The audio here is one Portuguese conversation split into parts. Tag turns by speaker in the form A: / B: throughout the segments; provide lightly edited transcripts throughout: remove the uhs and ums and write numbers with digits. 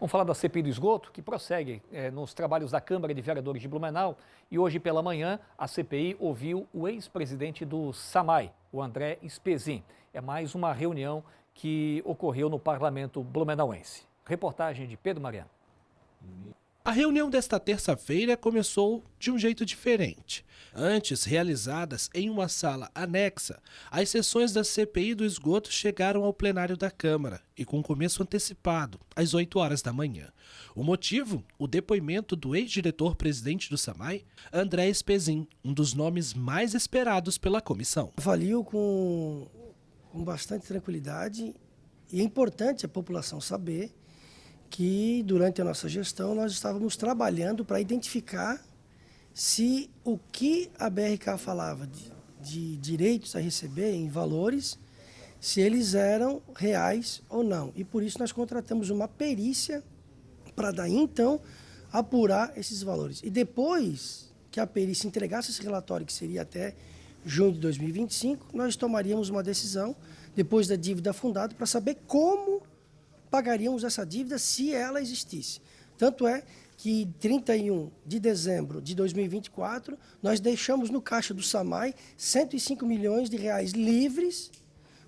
A: Vamos falar da CPI do esgoto, que prossegue nos trabalhos da Câmara de Vereadores de Blumenau. E hoje pela manhã, a CPI ouviu o ex-presidente do SAMAI, o André Spezin. É mais uma reunião que ocorreu no Parlamento blumenauense. Reportagem de Pedro Mariano.
B: A reunião desta terça-feira começou de um jeito diferente. Antes realizadas em uma sala anexa, as sessões da CPI do esgoto chegaram ao plenário da Câmara e com começo antecipado, às 8 horas da manhã. O motivo? O depoimento do ex-diretor-presidente do SAMAI, André Spezin, um dos nomes mais esperados pela comissão.
C: Avalio com bastante tranquilidade e é importante a população saber que durante a nossa gestão nós estávamos trabalhando para identificar se o que a BRK falava de direitos a receber em valores, se eles eram reais ou não. E por isso nós contratamos uma perícia para daí então apurar esses valores. E depois que a perícia entregasse esse relatório, que seria até junho de 2025, nós tomaríamos uma decisão, depois da dívida fundada, para saber como pagaríamos essa dívida se ela existisse. Tanto é que 31 de dezembro de 2024, nós deixamos no caixa do SAMAI 105 milhões de reais livres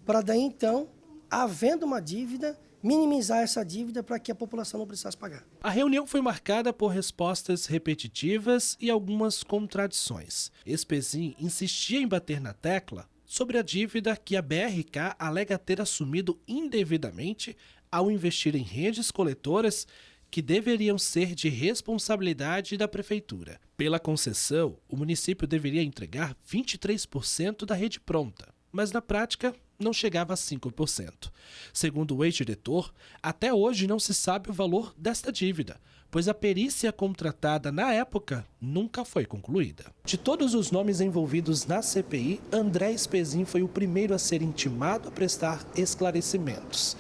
C: para daí então, havendo uma dívida, minimizar essa dívida para que a população não precisasse pagar.
B: A reunião foi marcada por respostas repetitivas e algumas contradições. Spezin insistia em bater na tecla sobre a dívida que a BRK alega ter assumido indevidamente ao investir em redes coletoras que deveriam ser de responsabilidade da Prefeitura. Pela concessão, o município deveria entregar 23% da rede pronta, mas na prática não chegava a 5%. Segundo o ex-diretor, até hoje não se sabe o valor desta dívida, pois a perícia contratada na época nunca foi concluída. De todos os nomes envolvidos na CPI, André Spezin foi o primeiro a ser intimado a prestar esclarecimentos.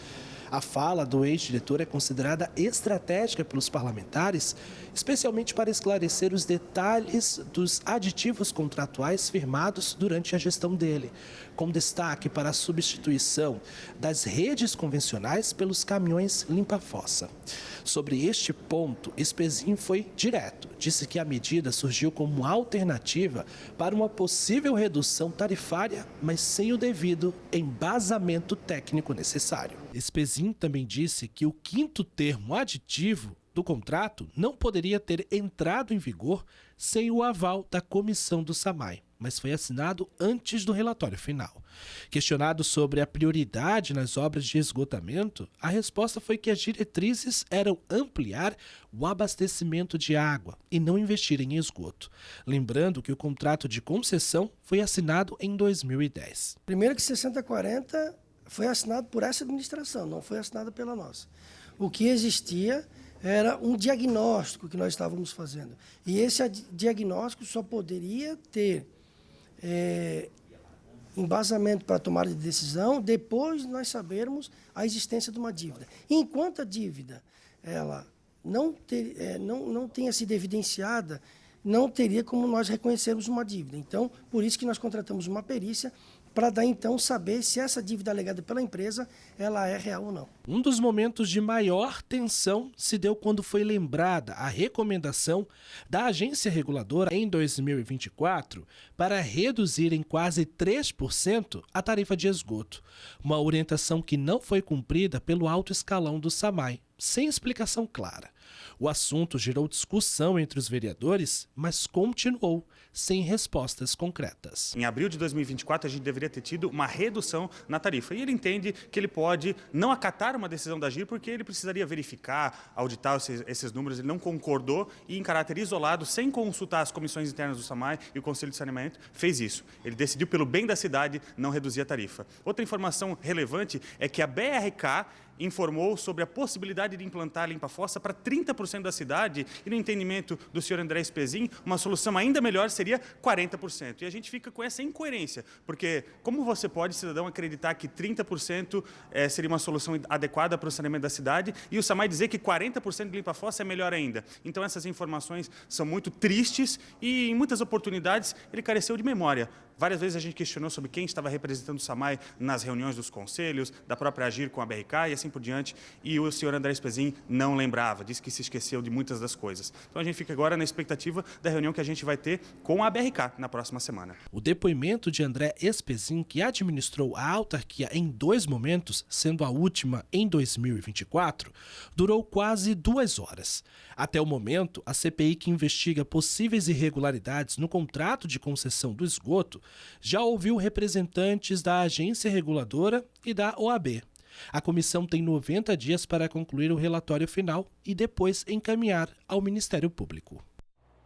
B: A fala do ex-diretor é considerada estratégica pelos parlamentares, especialmente para esclarecer os detalhes dos aditivos contratuais firmados durante a gestão dele, com destaque para a substituição das redes convencionais pelos caminhões limpa-fossa. Sobre este ponto, Spezin foi direto. Disse que a medida surgiu como alternativa para uma possível redução tarifária, mas sem o devido embasamento técnico necessário. Spezin também disse que o quinto termo aditivo do contrato não poderia ter entrado em vigor sem o aval da comissão do SAMAI, mas foi assinado antes do relatório final. Questionado sobre a prioridade nas obras de esgotamento, a resposta foi que as diretrizes eram ampliar o abastecimento de água e não investir em esgoto. Lembrando que o contrato de concessão foi assinado em 2010.
C: Primeiro que 6040 foi assinado por essa administração, não foi assinado pela nossa. O que existia era um diagnóstico que nós estávamos fazendo. E esse diagnóstico só poderia ter embasamento para tomada de decisão depois de nós sabermos a existência de uma dívida. Enquanto a dívida ela não tenha sido evidenciada, não teria como nós reconhecermos uma dívida. Então, por isso que nós contratamos uma perícia para daí então saber se essa dívida alegada pela empresa ela é real ou não.
B: Um dos momentos de maior tensão se deu quando foi lembrada a recomendação da agência reguladora em 2024 para reduzir em quase 3% a tarifa de esgoto, uma orientação que não foi cumprida pelo alto escalão do SAMAI, sem explicação clara. O assunto gerou discussão entre os vereadores, mas continuou sem respostas concretas.
D: Em abril de 2024, a gente deveria ter tido uma redução na tarifa. E ele entende que ele pode não acatar uma decisão da AGIR porque ele precisaria verificar, auditar esses números. Ele não concordou e, em caráter isolado, sem consultar as comissões internas do SAMAI e o Conselho de Saneamento, fez isso. Ele decidiu, pelo bem da cidade, não reduzir a tarifa. Outra informação relevante é que a BRK informou sobre a possibilidade de implantar a limpa-fossa para 30% da cidade e, no entendimento do senhor André Spezin, uma solução ainda melhor seria 40%. E a gente fica com essa incoerência, porque como você pode, cidadão, acreditar que 30% seria uma solução adequada para o saneamento da cidade e o SAMAI dizer que 40% de limpa-fossa é melhor ainda? Então essas informações são muito tristes e, em muitas oportunidades, ele careceu de memória. Várias vezes a gente questionou sobre quem estava representando o SAMAI nas reuniões dos conselhos, da própria Agir com a BRK e assim por diante, e o senhor André Spezin não lembrava, disse que se esqueceu de muitas das coisas. Então a gente fica agora na expectativa da reunião que a gente vai ter com a BRK na próxima semana.
B: O depoimento de André Spezin, que administrou a autarquia em 2 momentos, sendo a última em 2024, durou quase 2 horas. Até o momento, a CPI que investiga possíveis irregularidades no contrato de concessão do esgoto já ouviu representantes da agência reguladora e da OAB. A comissão tem 90 dias para concluir o relatório final e depois encaminhar ao Ministério Público.